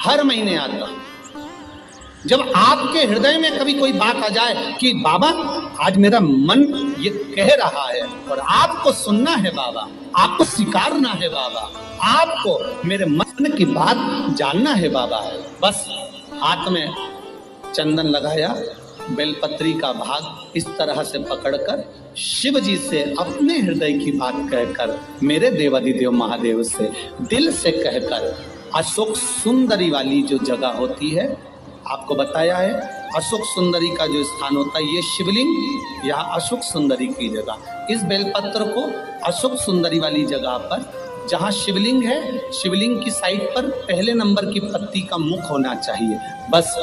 हर महीने आता हूं। जब आपके हृदय में कभी कोई बात आ जाए कि बाबा आज मेरा मन ये कह रहा है और आपको सुनना है बाबा, आपको स्वीकारना है बाबा, आपको मेरे मन की बात जानना है बाबा, बस हाथ में चंदन लगाया, बेलपत्री का भाग इस तरह से पकड़कर शिव जी से अपने हृदय की बात कहकर, मेरे देवाधिदेव महादेव से दिल से कहकर, अशोक सुंदरी वाली जो जगह होती है, आपको बताया है अशोक सुंदरी का जो स्थान होता है, ये शिवलिंग या अशोक सुंदरी की जगह, इस बेलपत्र को अशोक सुंदरी वाली जगह पर जहाँ शिवलिंग है, शिवलिंग की साइड पर पहले नंबर की पत्ती का मुख होना चाहिए, बस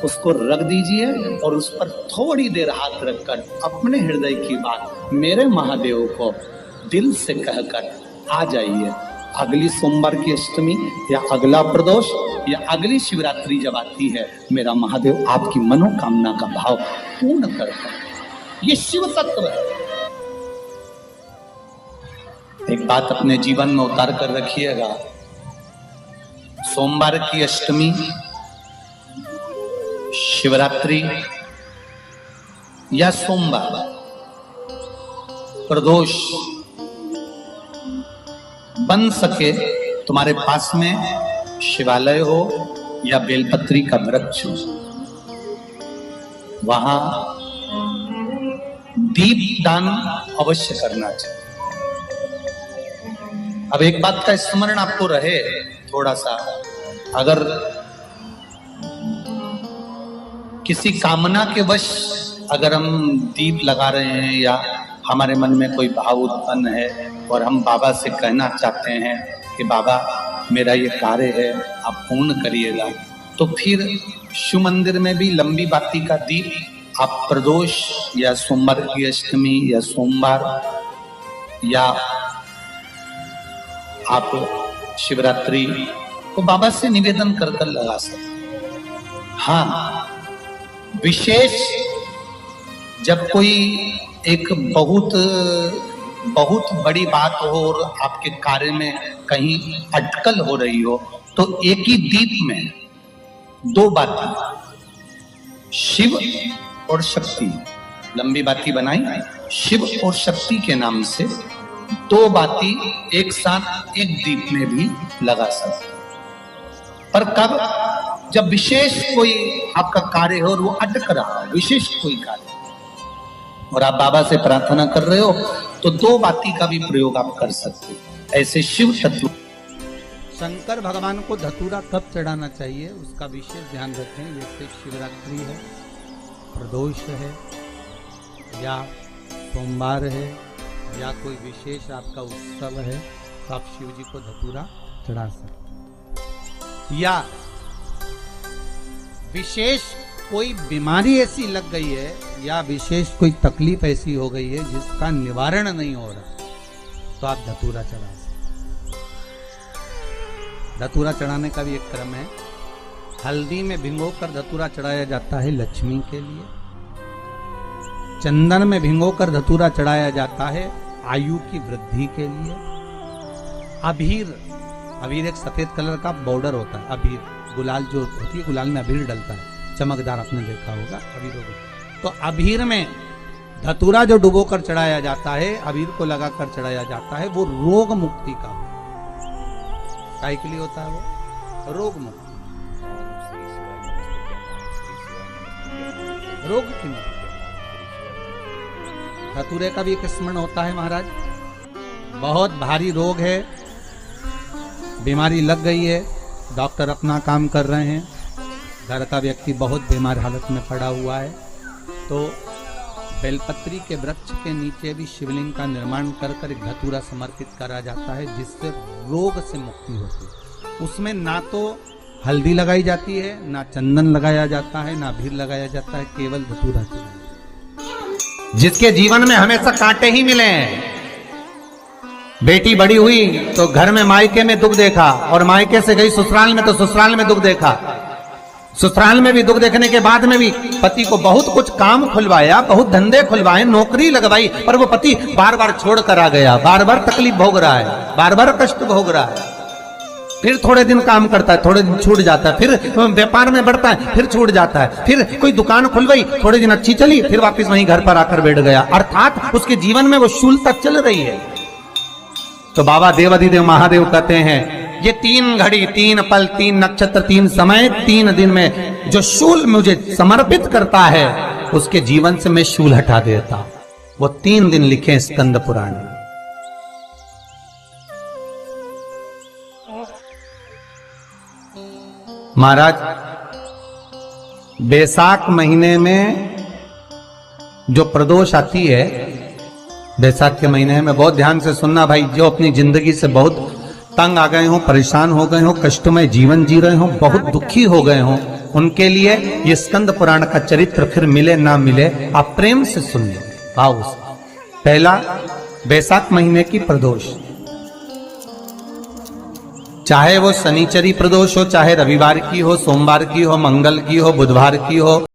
उसको रख दीजिए और उस पर थोड़ी देर हाथ रखकर अपने हृदय की बात मेरे महादेव को दिल से कहकर आ जाइए। अगली सोमवार की अष्टमी या अगला प्रदोष या अगली शिवरात्रि जब आती है, मेरा महादेव आपकी मनोकामना का भाव पूर्ण करता है। ये शिव तत्व है। एक बात अपने जीवन में उतार कर रखिएगा, सोमवार की अष्टमी, शिवरात्रि या सोमवार, प्रदोष, बन सके तुम्हारे पास में शिवालय हो या बेलपत्री का वृक्ष हो, वहां दीप दान अवश्य करना चाहिए। अब एक बात का स्मरण आपको रहे थोड़ा सा, अगर किसी कामना के वश अगर हम दीप लगा रहे हैं या हमारे मन में कोई भाव उत्पन्न है और हम बाबा से कहना चाहते हैं कि बाबा मेरा ये कार्य है आप पूर्ण करिएगा, तो फिर शिव मंदिर में भी लंबी बाती का दीप आप प्रदोष या सोमवार की अष्टमी या सोमवार या आप शिवरात्रि को बाबा से निवेदन कर कर लगा सकते। हाँ, विशेष जब कोई एक बहुत बड़ी बात हो और आपके कार्य में कहीं अटकल हो रही हो, तो एक ही दीप में दो बाती, शिव और शक्ति, लंबी बाती बनाई शिव और शक्ति के नाम से, दो बाती एक साथ एक दीप में भी लगा सकते। पर कब? जब विशेष कोई आपका कार्य हो और वो अटक रहा हो, विशेष कोई कार्य, और आप बाबा से प्रार्थना कर रहे हो, तो दो बाती का भी प्रयोग आप कर सकते हैं। ऐसे शिव तत्व। शंकर भगवान को धतूरा कब चढ़ाना चाहिए उसका विशेष ध्यान रखें। जैसे शिवरात्रि है, प्रदोष है, या सोमवार है, या कोई विशेष आपका उत्सव है, तो आप शिव जी को धतूरा चढ़ा सकते। या विशेष कोई बीमारी ऐसी लग गई है या विशेष कोई तकलीफ ऐसी हो गई है जिसका निवारण नहीं हो रहा, तो आप धतूरा चढ़ा सकते। धतूरा चढ़ाने का भी एक क्रम है। हल्दी में भिगोकर धतूरा चढ़ाया जाता है लक्ष्मी के लिए। चंदन में भिगोकर धतूरा चढ़ाया जाता है आयु की वृद्धि के लिए। अबीर एक सफेद कलर का बॉर्डर होता है, अबीर गुलाल जो होती है, गुलाल में अबीर डलता है, चमकदार, आपने देखा होगा अबीर। तो अबीर में धतूरा जो डुबो कर चढ़ाया जाता है, अबीर को लगाकर चढ़ाया जाता है, वो रोग मुक्ति का काय के लिए होता है, वो रोग मुक्ति, रोग की मुक्ति। धतूरे का भी एक स्मरण होता है महाराज, बहुत भारी रोग है, बीमारी लग गई है, डॉक्टर अपना काम कर रहे हैं, घर का व्यक्ति बहुत बीमार हालत में पड़ा हुआ है, तो बेलपत्री के वृक्ष के नीचे भी शिवलिंग का निर्माण कर एक धतूरा समर्पित करा जाता है, जिससे रोग से मुक्ति होती है। उसमें ना तो हल्दी लगाई जाती है, ना चंदन लगाया जाता है, ना अबीर लगाया जाता है, केवल धतूरा चढ़ाया। जिसके जीवन में हमेशा कांटे ही मिले हैं, बेटी बड़ी हुई तो घर में मायके में दुख देखा, और मायके से गई ससुराल में तो ससुराल में दुख देखा, ससुराल में भी दुख देखने के बाद में भी पति को बहुत कुछ काम खुलवाया, बहुत धंधे खुलवाए, नौकरी लगवाई, पर वो पति बार बार छोड़ कर आ गया, बार बार तकलीफ भोग रहा है, बार बार कष्ट भोग रहा है। फिर थोड़े दिन काम करता है, थोड़े दिन छूट जाता है, फिर व्यापार में बढ़ता है, फिर छूट जाता है, फिर कोई दुकान खुल गई, थोड़े दिन अच्छी चली, फिर वापस वहीं घर पर आकर बैठ गया। अर्थात उसके जीवन में वो शूलता चल रही है। तो बाबा देवाधिदेव महादेव कहते हैं ये 3 घड़ी, 3 पल, 3 नक्षत्र, 3 समय, 3 दिन में जो शूल मुझे समर्पित करता है उसके जीवन से मैं शूल हटा देता हूं। वो 3 दिन लिखे स्कंद पुराण में। महाराज बैसाख महीने में जो प्रदोष आती है, बैसाख के महीने में बहुत ध्यान से सुनना भाई, जो अपनी जिंदगी से बहुत तंग आ गए हो, परेशान हो गए हो, कष्टमय जीवन जी रहे हो, बहुत दुखी हो गए हो, उनके लिए ये स्कंद पुराण का चरित्र फिर मिले ना मिले, आप प्रेम से सुनिए भाव से। पहला, बैसाख महीने की प्रदोष, चाहे वो शनिचरी प्रदोष हो, चाहे रविवार की हो, सोमवार की हो, मंगल की हो, बुधवार की हो,